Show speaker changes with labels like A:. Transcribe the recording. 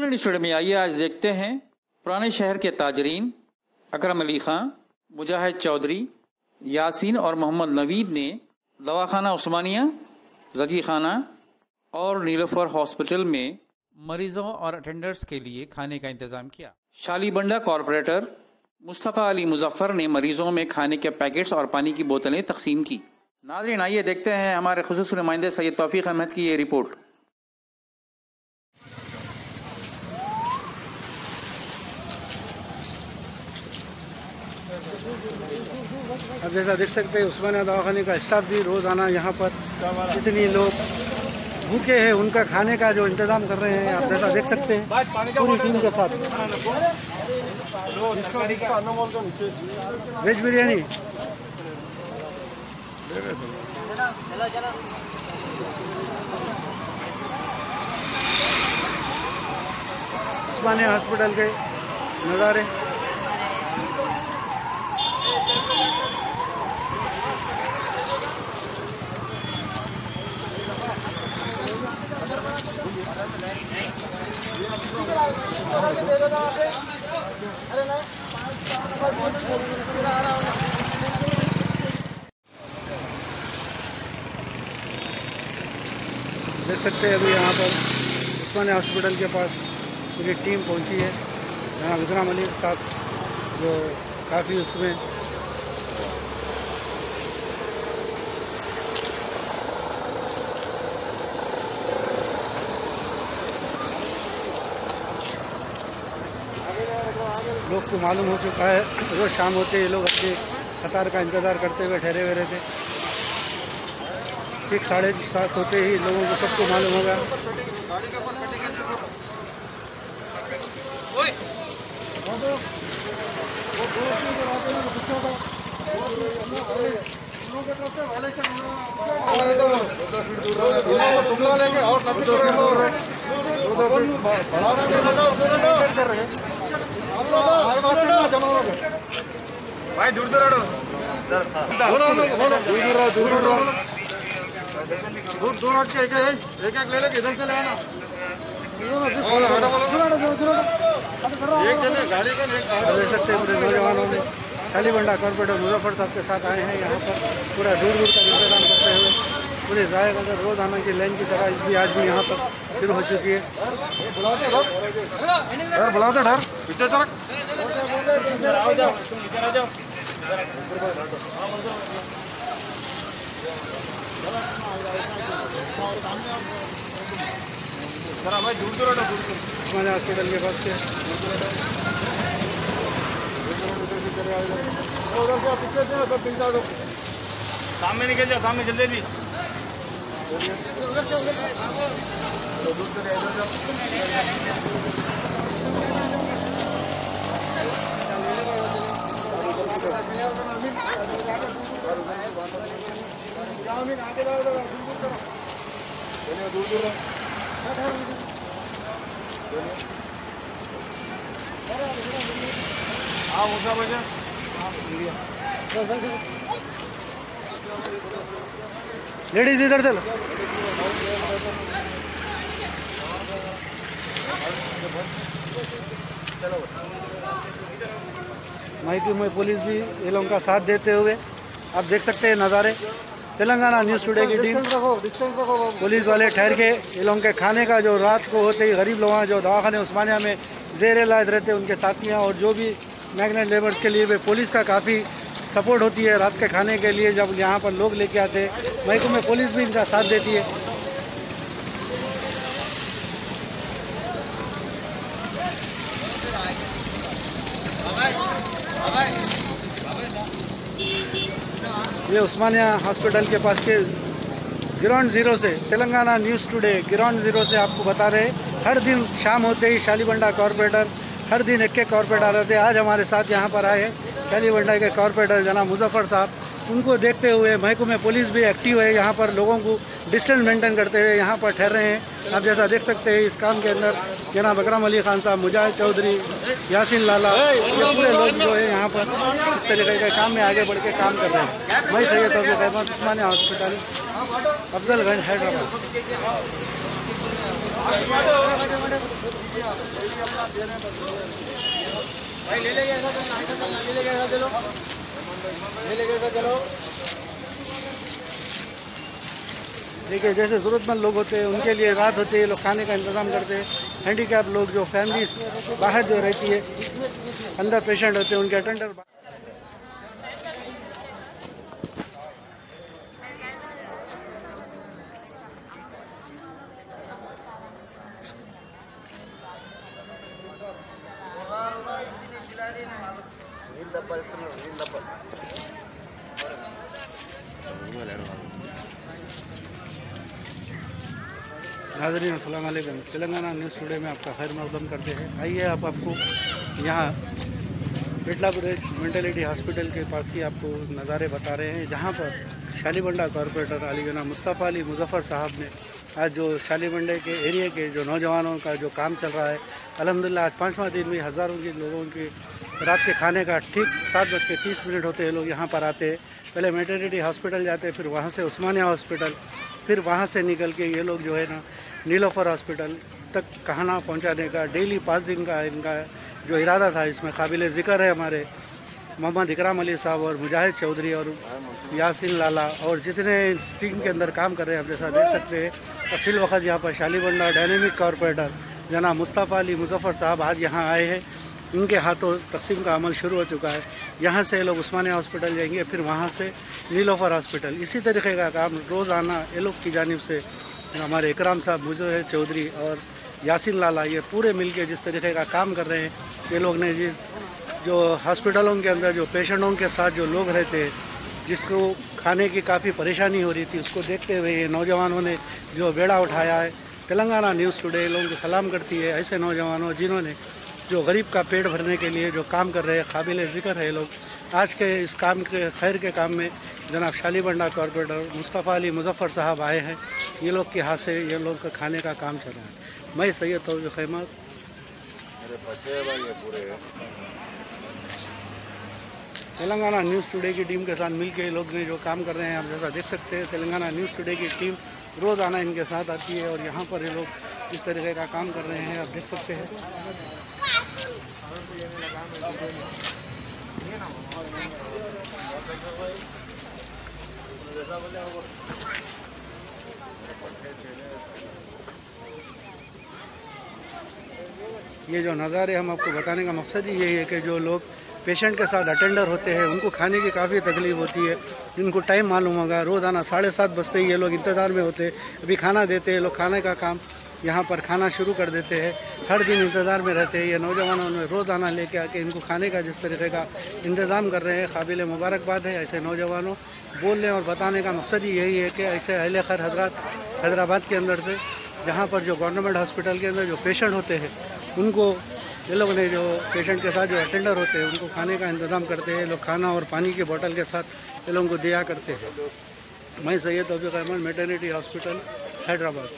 A: नाज़रीन स्टूडियो में आइए आज देखते हैं पुराने शहर के ताजरीन अकरम अली खां, मुजाहिद चौधरी, यासीन और मोहम्मद नवीद ने दवाखाना उस्मानिया, जकी खाना और नीलोफर हॉस्पिटल में मरीजों और अटेंडर्स के लिए खाने का इंतजाम किया। शालीबंडा कॉरपोरेटर मुस्तफ़ा अली मुजफ्फर ने मरीजों में खाने के पैकेट्स और पानी की बोतलें तकसीम की। नाज़रीन आइए देखते हैं हमारे खुसूसी नुमाइंदे सैयद तौफीक अहमद की ये रिपोर्ट।
B: अब जैसा देख सकते हैं उस्मानिया दवाखाने का स्टाफ भी रोज़ाना यहाँ पर जितनी लोग भूखे हैं उनका खाने का जो इंतज़ाम कर रहे हैं, आप जैसा देख सकते हैं पूरी टीम के साथ। वेज बिरयानी उस्मानिया हॉस्पिटल के नज़ारे। देख सकते हैं अभी यहाँ पर उस्मानिया हॉस्पिटल के पास पूरी टीम पहुँची है। यहाँ विक्रम अली साहब जो काफ़ी उसमें लोग को मालूम हो चुका है, रोज़ शाम होते ये लोग अपने कतार का इंतज़ार करते हुए ठहरे हुए रहते। ठीक 7:30 होते ही लोगों को सबको मालूम होगा।
C: भाई दूर दूर हट के एक ले लेके इधर से ले आना।
B: देख सकते हैं पूरे नौजवानों ने शालीबंडा कॉरपोरेटर मुजफ्फर साहब के साथ आए हैं यहाँ पर पूरा दूर दूर का इंतजाम करते हुए। पूरे जाए अगर रोज़ाना की लाइन की तरह भी आज भी यहाँ पर शुरू हो चुकी है।
C: बुलाते डर पीछे चल भाई दूर दूर
B: उस्मानिया हॉस्पिटल के पास के
C: सामने निकल जाओ, सामने जल्दी भी
B: लेडीज इधर चलो। माइकी में पुलिस भी ये लोगों का साथ देते हुए आप देख सकते हैं नज़ारे। तेलंगाना न्यूज़ टुडे की टीम पुलिस वाले ठहर के ये लोगों के खाने का जो रात को होते ही गरीब लोग जो दवाखाने उस्मानिया में ज़ेर इलाज रहते हैं उनके साथियाँ और जो भी मैग्नेट लेबर्स के लिए भी पुलिस का काफ़ी सपोर्ट होती है रात के खाने के लिए। जब यहाँ पर लोग लेके आते हैं महकमे में पुलिस भी इनका साथ देती है। ये उस्मानिया हॉस्पिटल के पास के ग्राउंड ज़ीरो से Telangana news today ground zero से आपको बता रहे हर दिन शाम होते ही शालीबंडा कॉरपोरेटर हर दिन एक कॉरपोरेटर रहते हैं। आज हमारे साथ यहाँ पर आए हैं शालीबंडा के कॉरपोरेटर जनाब मुजफ्फर साहब। उनको देखते हुए महकमे पुलिस भी एक्टिव है, यहाँ पर लोगों को डिस्टेंस मेंटेन करते हुए यहाँ पर ठहर रहे हैं। आप जैसा देख सकते हैं इस काम के अंदर जनाब अकरम अली खान साहब, मुजाहिद चौधरी, यासीन लाला, ये पूरे लोग जो है यहाँ पर इस तरीके के काम में आगे बढ़ के काम कर रहे हैं। मैं सैयद तौफीक अहमद, उस्मानिया हॉस्पिटल, अफजलगंज, हैदराबाद। भाई ले लेंगे ऐसा ले लेंगे ऐसा चलो ले लेंगे ऐसा चलो। देखिए जैसे ज़रूरतमंद लोग होते हैं उनके लिए रात होती है, लोग खाने का इंतज़ाम करते हैं। हैंडीकैप लोग जो फैमिली बाहर जो रहती है, अंदर पेशेंट होते हैं, उनके अटेंडर नाज़रीन अस्सलाम वालेकुम। तेलंगाना न्यूज़ टुडे में आपका खैर मक़दम करते हैं। आइए आपको यहाँ पेटलापुर मेंटलिटी हॉस्पिटल के पास की आपको नज़ारे बता रहे हैं, जहाँ पर शालीबंडा कॉरपोरेटर अली जना मुस्तफ़ा अली मुज़फ़्फ़र साहब ने आज जो शालीबंडे के एरिया के जो नौजवानों का जो काम चल रहा है, अल्हम्दुलिल्लाह आज 5वां दिन भी हज़ारों के लोगों के रात के खाने का ठीक 7:30 होते हैं लोग यहाँ पर आते हैं। पहले मेटर्निटी हॉस्पिटल जाते, फिर वहाँ से उस्मानिया हॉस्पिटल, फिर वहाँ से निकल के ये लोग जो है ना नीलोफर हॉस्पिटल तक खाना पहुँचाने का डेली 5 दिन का इनका जो इरादा था। इसमें काबिल ज़िक्र है हमारे मोहम्मद इकराम अली साहब और मुजाहिद चौधरी और यासीन लाला और जितने इस टीम के अंदर काम कर रहे हैं, आप जैसा देख सकते हैं। तो फिल वक्त यहाँ पर शालीबंडा डायनेमिक कॉरपोरेटर जनाब मुस्तफ़ा अली मुज़फ़्फ़र साहब आज यहाँ आए हैं। इनके हाथों तकसीम का अमल शुरू हो चुका है। यहाँ से लोग उस्मानिया हॉस्पिटल जाएंगे, फिर वहाँ से नीलोफर हॉस्पिटल। इसी तरीके का काम रोज़ाना ये लोग की जानिब से हमारे इकराम साहब, मुजाहिद चौधरी और यासीन लाला ये पूरे मिलके जिस तरीके का काम कर रहे हैं, ये लोग ने जो हॉस्पिटलों के अंदर जो पेशेंटों के साथ जो लोग रहते हैं, जिसको खाने की काफ़ी परेशानी हो रही थी, उसको देखते हुए ये नौजवानों ने जो बेड़ा उठाया है। तेलंगाना न्यूज़ टुडे लोगों को सलाम करती है ऐसे नौजवानों जिन्होंने जो गरीब का पेट भरने के लिए जो काम कर रहे हैं, काबिल ज़िक्र है लोग। आज के इस काम के खैर के काम में जनाब शालीबंडा कॉरपोरेटर मुस्तफ़ा अली मुज़फ़्फ़र साहब आए हैं। ये लोग के हाथ से ये लोग का खाने का काम चल रहा है। मैं सैयद तौफ़ीक़ अहमद, तेलंगाना न्यूज़ टुडे की टीम के साथ मिलकर ये लोग ने जो काम कर रहे हैं, आप जैसा देख सकते हैं। तेलंगाना न्यूज़ टुडे की टीम रोज़ाना इनके साथ आती है और यहाँ पर ये लोग इस तरीके का काम कर रहे हैं, आप देख सकते हैं। ये जो नज़ारे हम आपको बताने का मकसद ही यही है कि जो लोग पेशेंट के साथ अटेंडर होते हैं, उनको खाने की काफ़ी तकलीफ़ होती है। इनको टाइम मालूम होगा, रोज़ाना 7:30 बजते ही ये लोग इंतज़ार में होते हैं, अभी खाना देते हैं। लोग खाने का काम यहाँ पर खाना शुरू कर देते हैं, हर दिन इंतज़ार में रहते हैं। ये नौजवानों ने रोज़ाना लेके आके इनको खाने का जिस तरीके का इंतज़ाम कर रहे हैं, काबिल मुबारकबाद है। ऐसे नौजवानों बोलने और बताने का मकसद ही यही है कि ऐसे अहले खैर हज़रात हैदराबाद के अंदर से, जहाँ पर जो गवर्नमेंट हॉस्पिटल के अंदर जो पेशेंट होते हैं, उनको ये लोग ने जो पेशेंट के साथ जो अटेंडर होते हैं, उनको खाने का इंतज़ाम करते हैं। लोग खाना और पानी की बोतल के साथ ये लोगों को दिया करते हैं। मैं सैयद तौफ़ीक़ अहमद, मेटर्निटी हॉस्पिटल हैदराबाद।